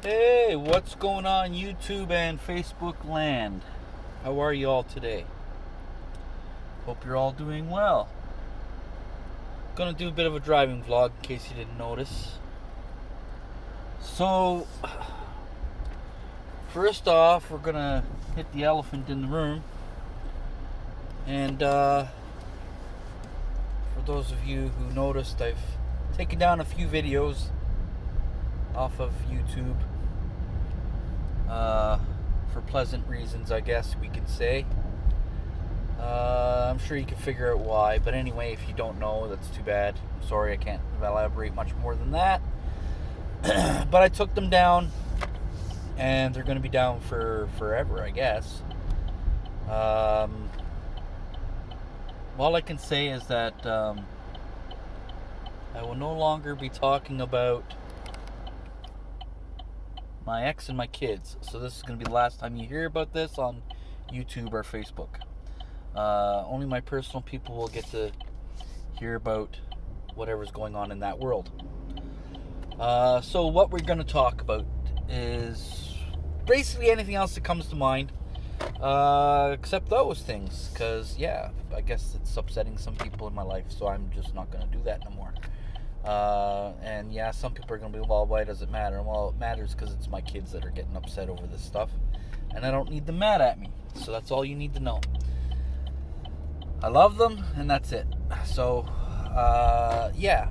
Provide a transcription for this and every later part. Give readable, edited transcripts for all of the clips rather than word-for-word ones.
Hey, what's going on YouTube and Facebook land? How are you all today? Hope you're all doing well. Gonna do a bit of a driving vlog in case you didn't notice. So, first off, we're gonna hit the elephant in the room. And for those of you who noticed, I've taken down a few videos off of YouTube for pleasant reasons, I guess we can say. I'm sure you can figure out why, but anyway, if you don't know, that's too bad. I'm sorry, I can't elaborate much more than that. But I took them down, and they're going to be down for forever, I guess. All I can say is that I will no longer be talking about my ex and my kids. So this is going to be the last time you hear about this on YouTube or Facebook. Only my personal people will get to hear about whatever's going on in that world. So what we're going to talk about is basically anything else that comes to mind, except those things, because yeah, I guess it's upsetting some people in my life, so I'm just not going to do that no more. And yeah, some people are going to be, well, why does it matter? Well, it matters because it's my kids that are getting upset over this stuff, and I don't need them mad at me. So that's all you need to know. I love them, and that's it. So, yeah.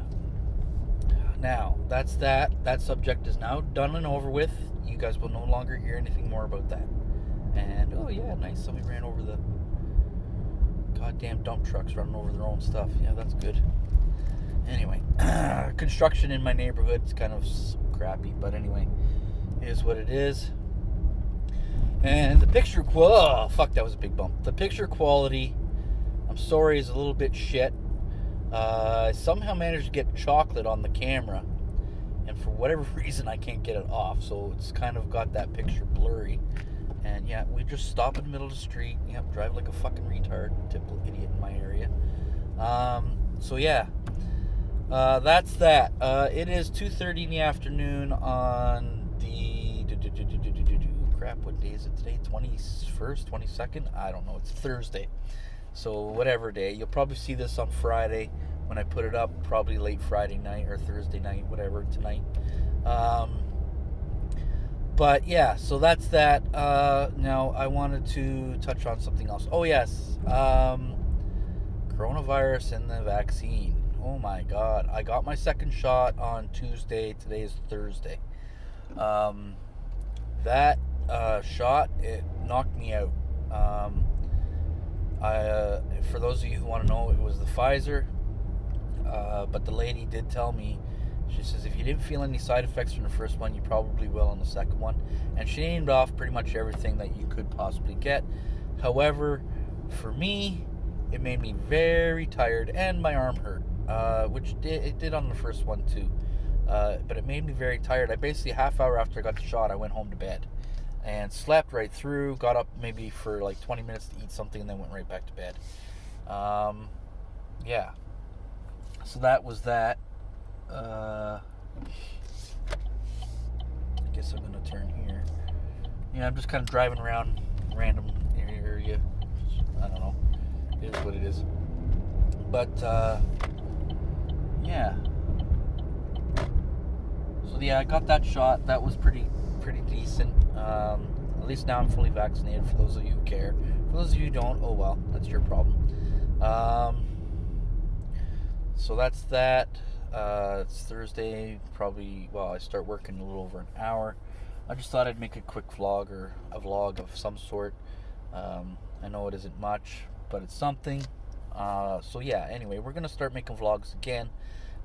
Now, that's that. That subject is now done and over with. You guys will no longer hear anything more about that. And, oh yeah, nice. Somebody ran over the goddamn dump trucks running over their own stuff. Yeah, that's good. Anyway, construction in my neighborhood is kind of crappy, but anyway, it is what it is. And the picture, oh, fuck, that was a big bump. The picture quality, I'm sorry, is a little bit shit. I somehow managed to get chocolate on the camera, and for whatever reason I can't get it off, so it's kind of got that picture blurry. And yeah, we just stop in the middle of the street. Yep, drive like a fucking retard, typical idiot in my area. So yeah, that's that. It is 2:30 in the afternoon on the crap. What day is it today? 21st, 22nd? I don't know. It's Thursday. So whatever day, you'll probably see this on Friday when I put it up, probably late Friday night or Thursday night, whatever, tonight. But yeah, so that's that. Now I wanted to touch on something else. Oh yes, coronavirus and the vaccine. Oh my God, I got my second shot on Tuesday. Today is Thursday. That shot, it knocked me out. For those of you who want to know, it was the Pfizer, but the lady did tell me, she says, if you didn't feel any side effects from the first one, you probably will on the second one. And she named off pretty much everything that you could possibly get. However, for me, it made me very tired, and my arm hurt, which it did on the first one too. But it made me very tired. I basically, half hour after I got the shot, I went home to bed and slept right through, got up maybe for like 20 minutes to eat something, and then went right back to bed. Yeah. So that was that. I guess I'm going to turn here. Yeah, I'm just kind of driving around random area. I don't know. It is what it is. But, yeah. So yeah, I got that shot. That was pretty decent. At least now I'm fully vaccinated, for those of you who care. For those of you who don't, oh well, that's your problem. So that's that. It's Thursday, probably, well, I start working in a little over an hour. I just thought I'd make a quick vlog, or a vlog of some sort. I know it isn't much, but it's something. So yeah, anyway, we're going to start making vlogs again.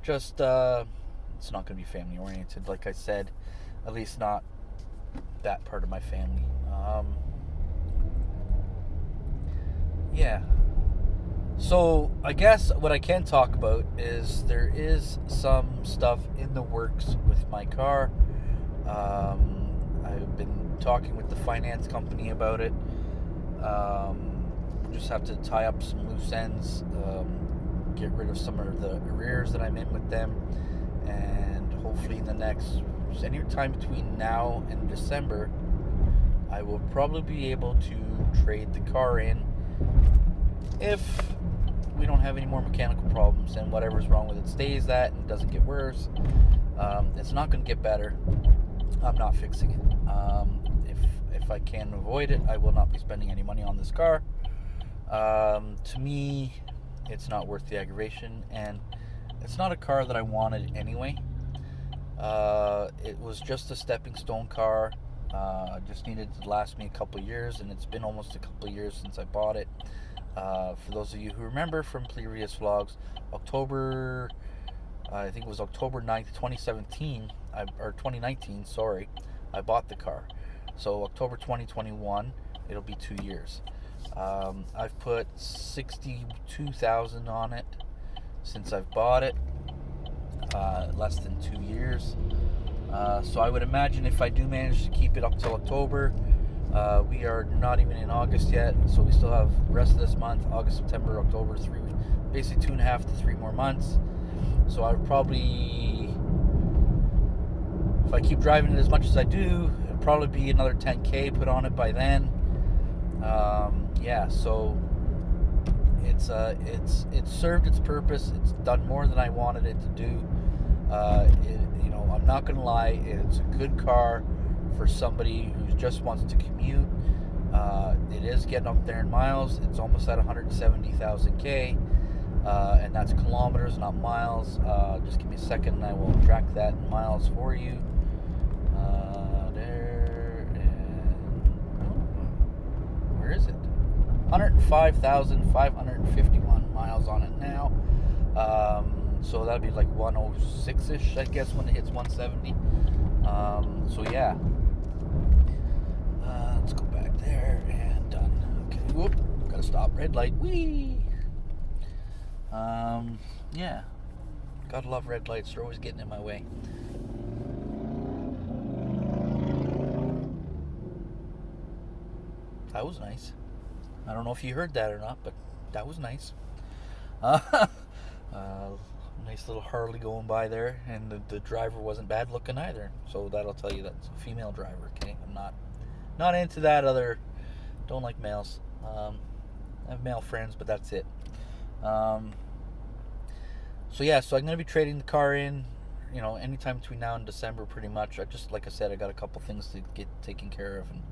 Just, it's not going to be family oriented, like I said, at least not that part of my family. Yeah. So I guess what I can talk about is there is some stuff in the works with my car. I've been talking with the finance company about it. Just have to tie up some loose ends, get rid of some of the arrears that I'm in with them, and hopefully in the next any time between now and December, I will probably be able to trade the car in if we don't have any more mechanical problems and whatever's wrong with it stays that and doesn't get worse. It's not going to get better. I'm not fixing it. If I can avoid it, I will not be spending any money on this car. To me, it's not worth the aggravation, and it's not a car that I wanted anyway. It was just a stepping stone car. Just needed to last me a couple years, and it's been almost a couple years since I bought it. For those of you who remember from previous vlogs, I think it was October 9th, 2017, or 2019, sorry, I bought the car. So October 2021, it'll be 2 years. I've put 62,000 on it since I've bought it, less than 2 years. So I would imagine if I do manage to keep it up till October, we are not even in August yet, so we still have the rest of this month, August, September, October, basically 2.5 to 3 more months. So I would probably, if I keep driving it as much as I do, it'll probably be another 10K put on it by then. Yeah, so it's served its purpose. It's done more than I wanted it to do. I'm not gonna lie, it's a good car for somebody who just wants to commute. It is getting up there in miles. It's almost at 170,000 K, and that's kilometers, not miles. Just give me a second and I will track that in miles for you. There, and where is it? 105,551 miles on it now. So that'd be like 106-ish, I guess, when it hits 170. So yeah. Let's go back there and done. Okay, whoop, gotta stop, red light, whee! Yeah. Gotta love red lights, they're always getting in my way. That was nice. I don't know if you heard that or not, but that was nice. Nice little Harley going by there, and the driver wasn't bad looking either. So that'll tell you that's a female driver. Okay, I'm not into that other. Don't like males. I have male friends, but that's it. So yeah, so I'm gonna be trading the car in, anytime between now and December, pretty much. Like I said, I got a couple things to get taken care of and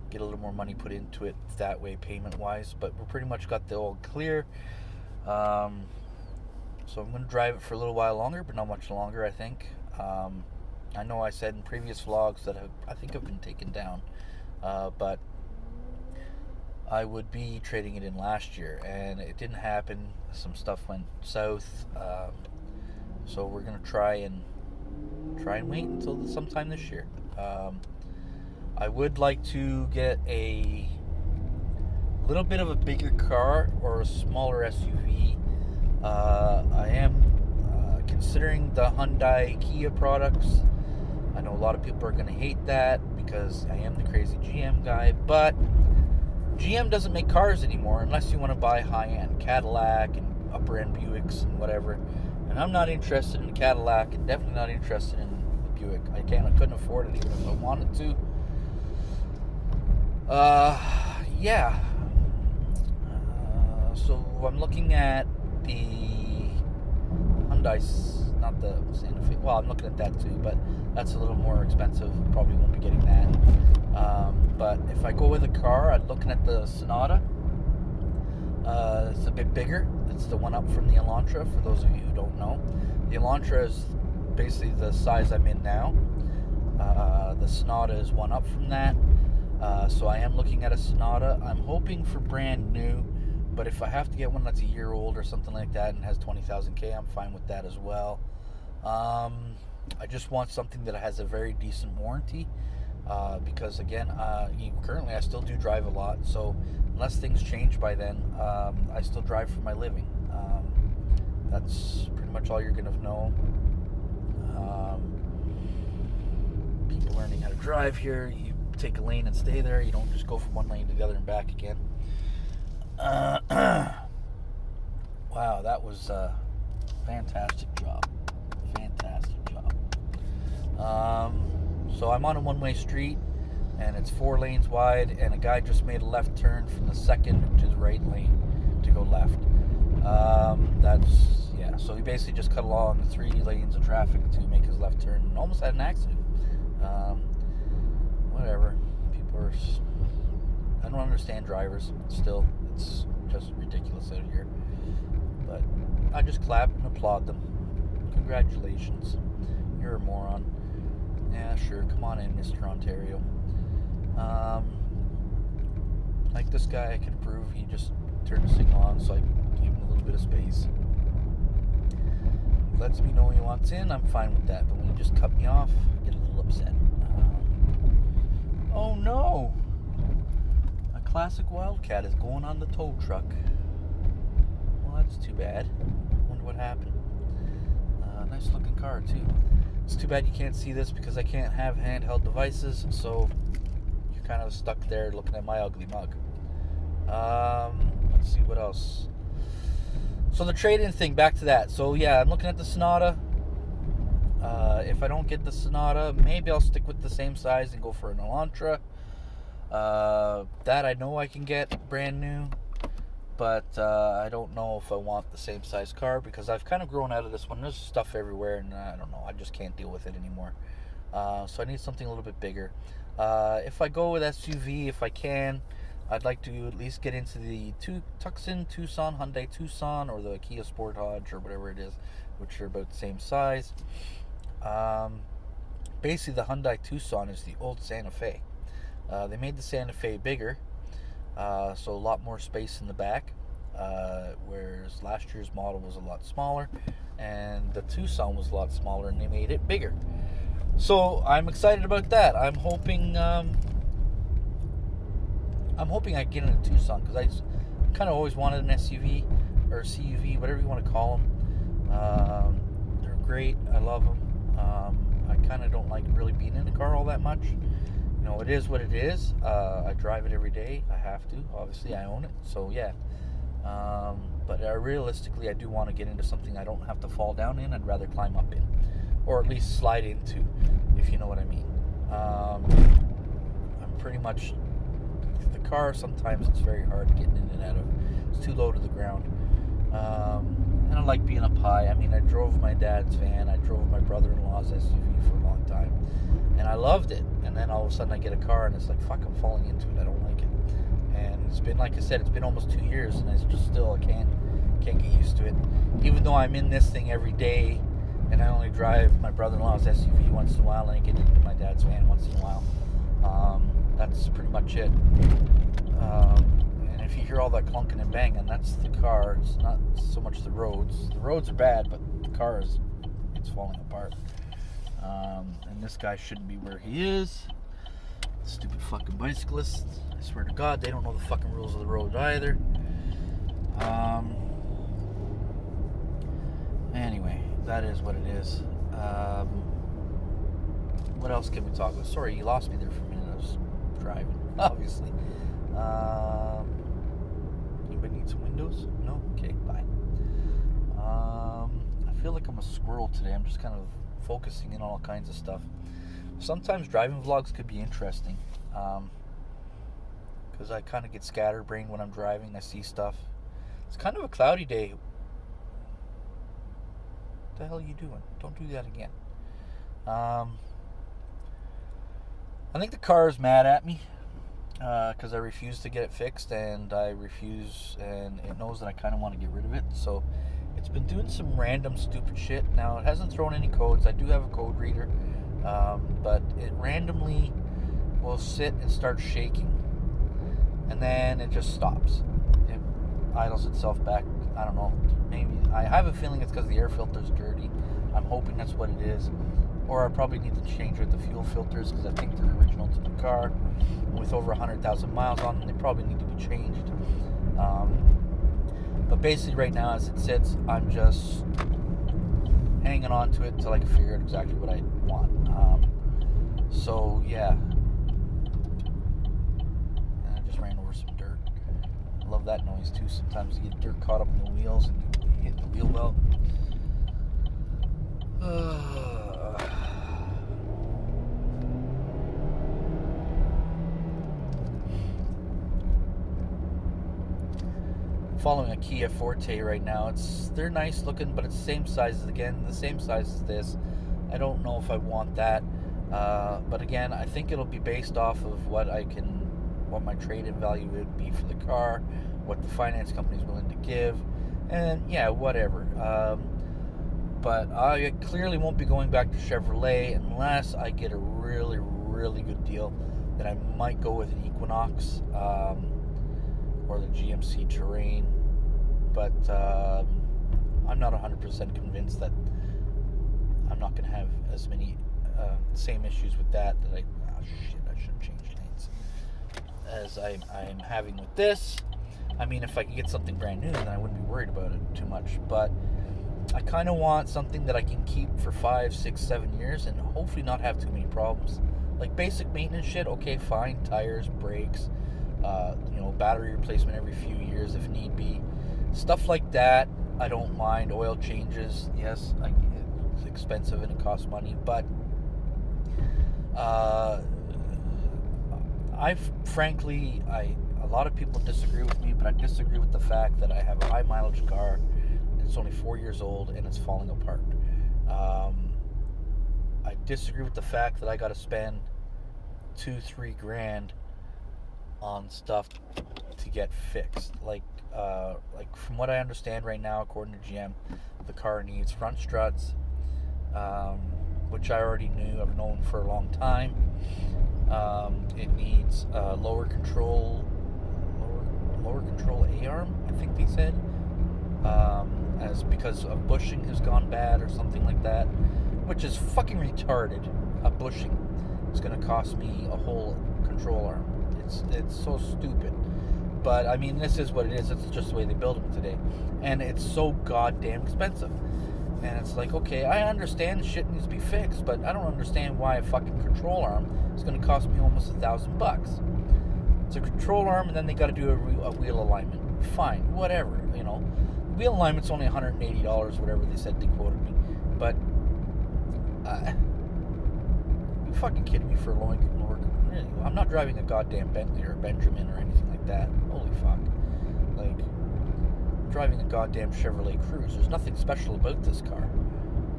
get a little more money put into it that way, payment wise. But we pretty much got the all clear. So I'm going to drive it for a little while longer, but not much longer, I think. I know I said in previous vlogs that I think have been taken down, but I would be trading it in last year, and it didn't happen. Some stuff went south, so we're going to try and wait until sometime this year. I would like to get a little bit of a bigger car or a smaller SUV. I am considering the Hyundai Kia products. I know a lot of people are going to hate that because I am the crazy GM guy, but GM doesn't make cars anymore unless you want to buy high-end Cadillac and upper-end Buicks and whatever. And I'm not interested in Cadillac and definitely not interested in Buick. I couldn't afford it even if I wanted to. Yeah. So I'm looking at the Hyundai's, not the Santa Fe. Well, I'm looking at that too, but that's a little more expensive. Probably won't be getting that. But if I go with a car, I'm looking at the Sonata. It's a bit bigger. It's the one up from the Elantra, for those of you who don't know. The Elantra is basically the size I'm in now. The Sonata is one up from that. So I am looking at a Sonata. I'm hoping for brand new, but if I have to get one that's a year old or something like that and has 20,000 K, I'm fine with that as well. I just want something that has a very decent warranty, because again, currently I still do drive a lot, so unless things change by then, I still drive for my living. That's pretty much all you're going to know. People learning how to drive here, you take a lane and stay there. You don't just go from one lane to the other and back again. Wow, that was a fantastic job. Fantastic job. So I'm on a one-way street, and it's 4 lanes wide, and a guy just made a left turn from the second to the right lane to go left. So he basically just cut along 3 lanes of traffic to make his left turn and almost had an accident. Whatever. I don't understand drivers still. It's just ridiculous out here. But I just clap and applaud them. Congratulations. You're a moron. Yeah, sure. Come on in, Mr. Ontario. Like this guy, I can prove he just turned the signal on, so I gave him a little bit of space. He lets me know he wants in, I'm fine with that. But when he just cut me off, I get a little upset. Oh no! A classic Wildcat is going on the tow truck. Well, that's too bad. Wonder what happened. Nice looking car too. It's too bad you can't see this because I can't have handheld devices, so you're kind of stuck there looking at my ugly mug. Let's see what else. So the trade-in thing, back to that. So yeah, I'm looking at the Sonata. If I don't get the Sonata, maybe I'll stick with the same size and go for an Elantra. That I know I can get brand new, but I don't know if I want the same size car because I've kind of grown out of this one. There's stuff everywhere, and I don't know, I just can't deal with it anymore. So I need something a little bit bigger. If I go with SUV, if I can, I'd like to at least get into the Tucson, Tucson, Hyundai Tucson, or the Kia Sportage, or whatever it is, which are about the same size. Basically, the Hyundai Tucson is the old Santa Fe. They made the Santa Fe bigger, so a lot more space in the back, whereas last year's model was a lot smaller, and the Tucson was a lot smaller, and they made it bigger. So I'm excited about that. I'm hoping I get in a Tucson because I kind of always wanted an SUV or a CUV, whatever you want to call them. They're great. I love them. I kind of don't like really being in the car all that much. You know, it is what it is. I drive it every day. I have to. Obviously, I own it. So, yeah. But realistically, I do want to get into something I don't have to fall down in. I'd rather climb up in. Or at least slide into, if you know what I mean. I'm pretty much... The car, sometimes it's very hard getting in and out of. It's too low to the ground. And I like being up high. I mean, I drove my dad's van. I drove my brother-in-law's SUV for a long time. And I loved it. And then all of a sudden I get a car and it's like, fuck, I'm falling into it. I don't like it. And it's been, like I said, it's been almost 2 years and I just still can't get used to it. Even though I'm in this thing every day and I only drive my brother-in-law's SUV once in a while and I get into my dad's van once in a while. That's pretty much it. And if you hear all that clunking and banging, that's the car. It's not so much the roads. The roads are bad, but the car it's falling apart. And this guy shouldn't be where he is. Stupid fucking bicyclists. I swear to God, they don't know the fucking rules of the road either. Anyway, that is what it is. What else can we talk about? Sorry, you lost me there for a minute. I was driving, obviously. Anybody need some windows? No? Okay, bye. I feel like I'm a squirrel today. I'm just kind of focusing in on all kinds of stuff. Sometimes driving vlogs could be interesting. Because I kind of get scatterbrained when I'm driving. I see stuff. It's kind of a cloudy day. What the hell are you doing? Don't do that again. I think the car is mad at me because I refuse to get it fixed, and it knows that I kind of want to get rid of it. So it's been doing some random stupid shit. Now, it hasn't thrown any codes. I do have a code reader, but it randomly will sit and start shaking, and then it just stops. It idles itself back. I don't know. Maybe I have a feeling it's because the air filter is dirty. I'm hoping that's what it is. Or I probably need to change out the fuel filters because I think they're original to the car. With over 100,000 miles on them, they probably need to be changed. But basically right now as it sits, I'm just hanging on to it until I can figure out exactly what I want. So yeah. And I just ran over some dirt. I love that noise too. Sometimes you get dirt caught up in the wheels and you hit the wheel well. following a Kia Forte right now. They're nice looking, but it's the same size as this. I don't know if I want that. But again, I think it'll be based off of what my trade-in value would be for the car, what the finance company's willing to give, and yeah, whatever. But I clearly won't be going back to Chevrolet unless I get a really, really good deal. Then I might go with an Equinox or the GMC Terrain. But I'm not 100% convinced that I'm not going to have as many same issues with that I shouldn't change things as I'm having with this. I mean, if I could get something brand new, then I wouldn't be worried about it too much. But I kind of want something that I can keep for 5, 6, 7 years and hopefully not have too many problems. Like basic maintenance shit, okay, fine. Tires, brakes, battery replacement every few years if need be. Stuff like that, I don't mind. Oil changes, yes, it's expensive and it costs money, but a lot of people disagree with me, but I disagree with the fact that I have a high mileage car. It's only 4 years old and it's falling apart. I disagree with the fact that I got to spend $2-3 grand on stuff to get fixed. Like from what I understand right now, according to GM, the car needs front struts, which I already knew. I've known for a long time. It needs lower control A-arm, I think they said, as because a bushing has gone bad or something like that, which is fucking retarded. A bushing is going to cost me a whole control arm. It's so stupid. But I mean, this is what it is. It's just the way they build them today, and it's so goddamn expensive. And it's like, okay, I understand shit needs to be fixed, but I don't understand why a fucking control arm is going to cost me almost $1,000. It's a control arm, and then they got to do a wheel alignment. Fine, whatever, Wheel alignment's only $180, whatever they said they quoted me. But you fucking kidding me for lower? I'm not driving a goddamn Bentley or Benjamin or anything like that. Holy fuck! Like, I'm driving a goddamn Chevrolet Cruze. There's nothing special about this car.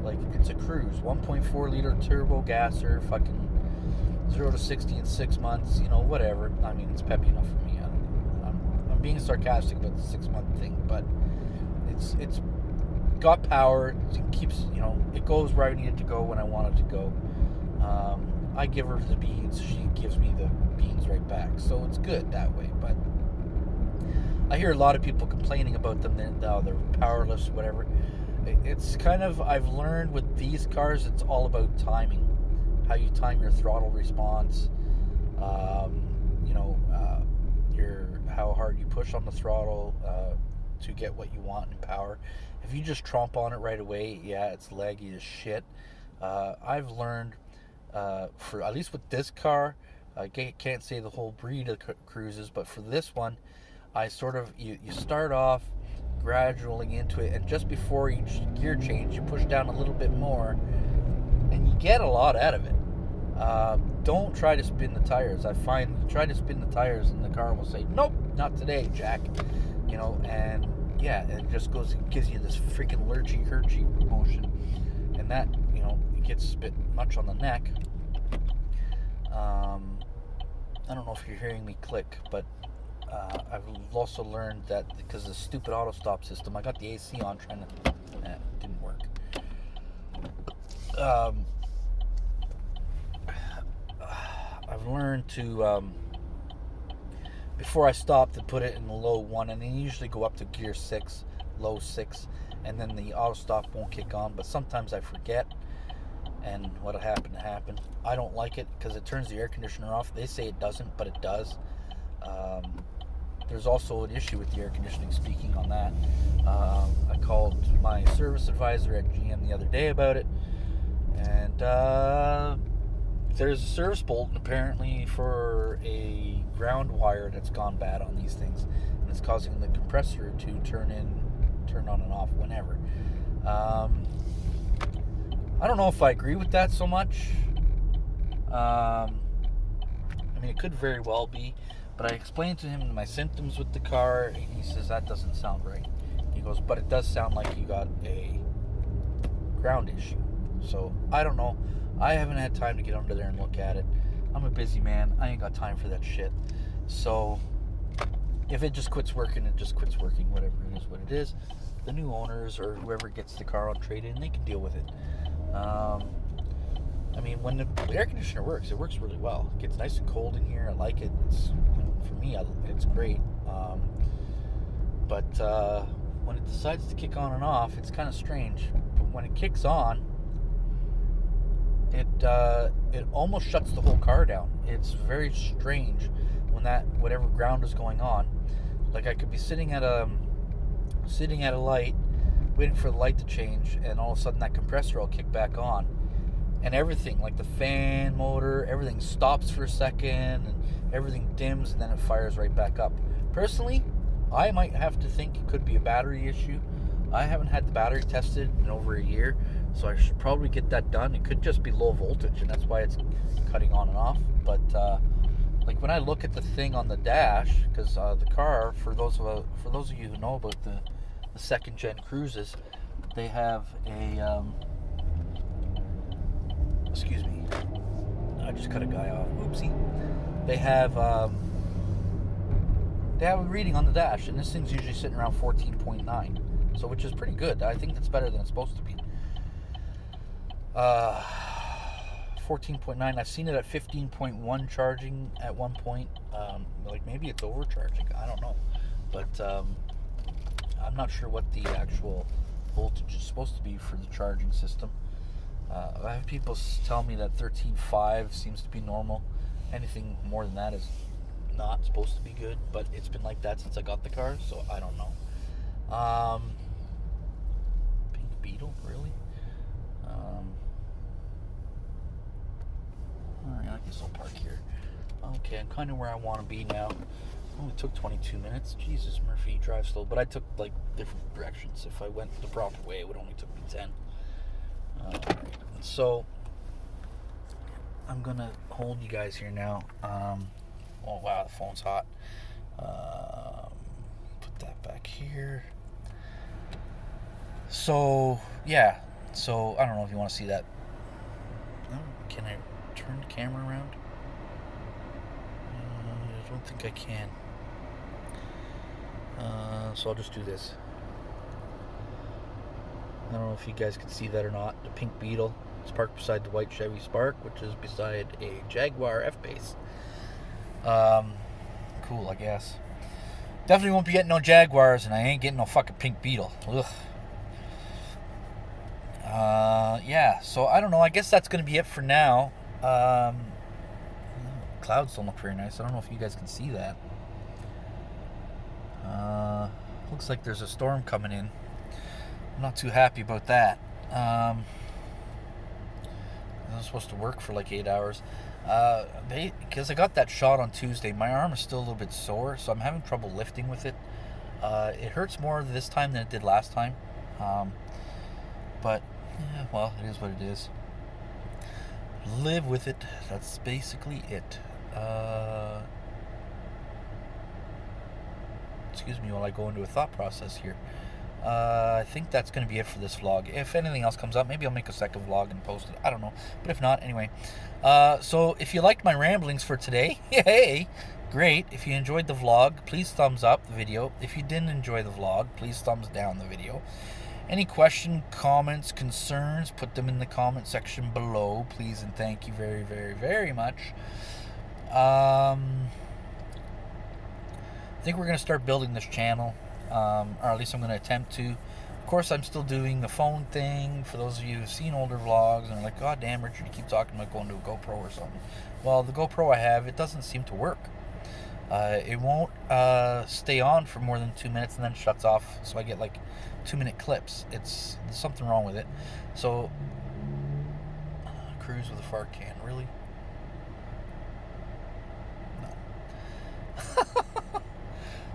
Like, it's a Cruze, 1.4 liter turbo gasser, fucking 0 to 60 in 6 months. Whatever. I mean, it's peppy enough for me. I'm being sarcastic about the 6-month thing, but it's got power. It keeps, it goes where I need it to go when I want it to go. I give her the beans, she gives me the beans right back, so it's good that way. But I hear a lot of people complaining about them, they're powerless, whatever. It's kind of, I've learned with these cars, it's all about timing, how you time your throttle response, how hard you push on the throttle to get what you want in power. If you just tromp on it right away, yeah, it's laggy as shit. I've learned, for at least with this car, I can't say the whole breed of Cruzes, but for this one, I sort of, you start off gradually into it, and just before each gear change, you push down a little bit more, and you get a lot out of it. Don't try to spin the tires. I find you try to spin the tires, and the car will say, "Nope, not today, Jack." And yeah, it just gives you this freaking lurchy-herchy motion, and that, it gets a bit much on the neck. I don't know if you're hearing me click, but I've also learned that because of the stupid auto stop system, I got the AC on trying to, it didn't work. I've learned to, before I stop, to put it in the low 1, and then usually go up to gear 6, low 6, and then the auto stop won't kick on, but sometimes I forget, and what'll happen. I don't like it because it turns the air conditioner off. They say it doesn't, but it does. There's also an issue with the air conditioning, speaking on that. I called my service advisor at GM the other day about it, and there's a service bolt apparently for a ground wire that's gone bad on these things, and it's causing the compressor to turn on and off whenever. I don't know if I agree with that so much. I mean, it could very well be, But I explained to him my symptoms with the car, and he says that doesn't sound right. He goes, but it does sound like you got a ground issue. So I don't know. I haven't had time to get under there and look at it. I'm a busy man. I ain't got time for that shit. So if it just quits working, it just quits working. Whatever it is, what it is. The new owners or whoever gets the car on trade-in, they can deal with it. I mean, when the air conditioner works, it works really well. It gets nice and cold in here. I like it. For me, it's great. But when it decides to kick on and off, it's kind of strange. But when it kicks on, it almost shuts the whole car down. It's very strange when that whatever ground is going on. Like I could be sitting at a light, waiting for the light to change, and all of a sudden that compressor will kick back on, and everything, like the fan motor, everything stops for a second, and everything dims, and then it fires right back up. Personally, I might have to think it could be a battery issue. I haven't had the battery tested in over a year, so I should probably get that done. It could just be low voltage, and that's why it's cutting on and off. But like when I look at the thing on the dash, because the car, for those of you who know about the second gen Cruises, they have a excuse me, I just cut a guy off. Oopsie. They have a reading on the dash, and this thing's usually sitting around 14.9. So, which is pretty good. I think that's better than it's supposed to be. 14.9. I've seen it at 15.1 charging at one point. Like maybe it's overcharging. I don't know. But I'm not sure what the actual voltage is supposed to be for the charging system. I have people tell me that 13.5 seems to be normal. Anything more than that is not supposed to be good. But it's been like that since I got the car, so I don't know. Pink Beetle, really? Alright, I guess I'll park here. Okay, I'm kind of where I want to be now. Only took 22 minutes. Jesus, Murphy, drive slow. But I took like different directions. If I went the proper way, it would only took me 10. Alright, so I'm gonna hold you guys here now. Oh wow, the phone's hot. Put that back here. So yeah, so I don't know if you want to see that. Oh, can I turn the camera around? I don't think I can. So I'll just do this. I don't know if you guys can see that or not. The Pink Beetle is parked beside the white Chevy Spark, which is beside a Jaguar F-Pace. Cool, I guess. Definitely won't be getting no Jaguars, and I ain't getting no fucking Pink Beetle. Ugh. Yeah, so I don't know. I guess that's going to be it for now. Clouds don't look very nice. I don't know if you guys can see that. Looks like there's a storm coming in. I'm not too happy about that. I was supposed to work for like 8 hours. Because I got that shot on Tuesday, my arm is still a little bit sore, so I'm having trouble lifting with it. It hurts more this time than it did last time. But, yeah, well, it is what it is. Live with it. That's basically it. Excuse me while I go into a thought process here. I think that's going to be it for this vlog. If anything else comes up, maybe I'll make a second vlog and post it. I don't know. But if not, anyway. So if you liked my ramblings for today, hey, great. If you enjoyed the vlog, please thumbs up the video. If you didn't enjoy the vlog, please thumbs down the video. Any questions, comments, concerns, put them in the comment section below, please, and thank you very, very, very much. I think we're going to start building this channel, or at least I'm going to attempt to. Of course, I'm still doing the phone thing. For those of you who've seen older vlogs and are like, God damn, Richard, you keep talking about going to a GoPro or something. Well, the GoPro I have, it doesn't seem to work. It won't stay on for more than 2 minutes and then shuts off, so I get like 2-minute clips. There's something wrong with it. So, cruise with a fart can, really?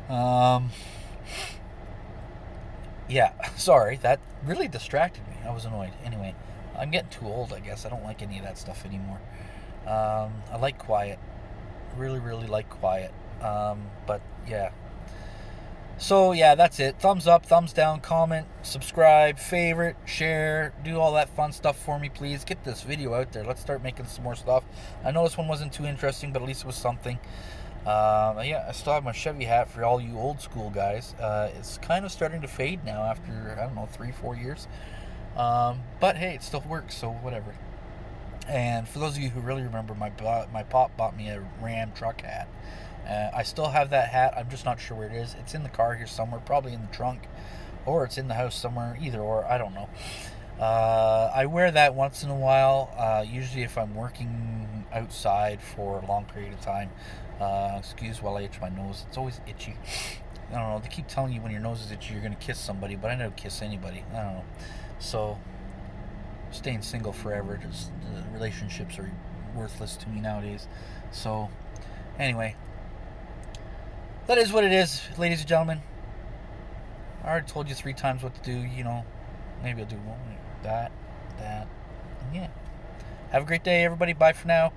No. Yeah, sorry, that really distracted me. I was annoyed. Anyway, I'm getting too old, I guess. I don't like any of that stuff anymore. I like quiet. Really, really like quiet. But yeah. So yeah, that's it. Thumbs up, thumbs down, comment, subscribe, favorite, share, do all that fun stuff for me, please. Get this video out there. Let's start making some more stuff. I know this one wasn't too interesting, but at least it was something. Yeah, I still have my Chevy hat for all you old school guys. It's kind of starting to fade now after, I don't know, 3-4 years. But hey, it still works, so whatever. And for those of you who really remember, my pop bought me a Ram truck hat. I still have that hat. I'm just not sure where it is. It's in the car here somewhere, probably in the trunk, or it's in the house somewhere. Either or, I don't know. I wear that once in a while, usually if I'm working outside for a long period of time. Excuse while I itch my nose. It's always itchy. I don't know. They keep telling you when your nose is itchy, you're going to kiss somebody, but I never kiss anybody. I don't know. So, staying single forever, just relationships are worthless to me nowadays. So, anyway. That is what it is, ladies and gentlemen. I already told you 3 times what to do, you know. Maybe I'll do that, and yeah. Have a great day, everybody. Bye for now.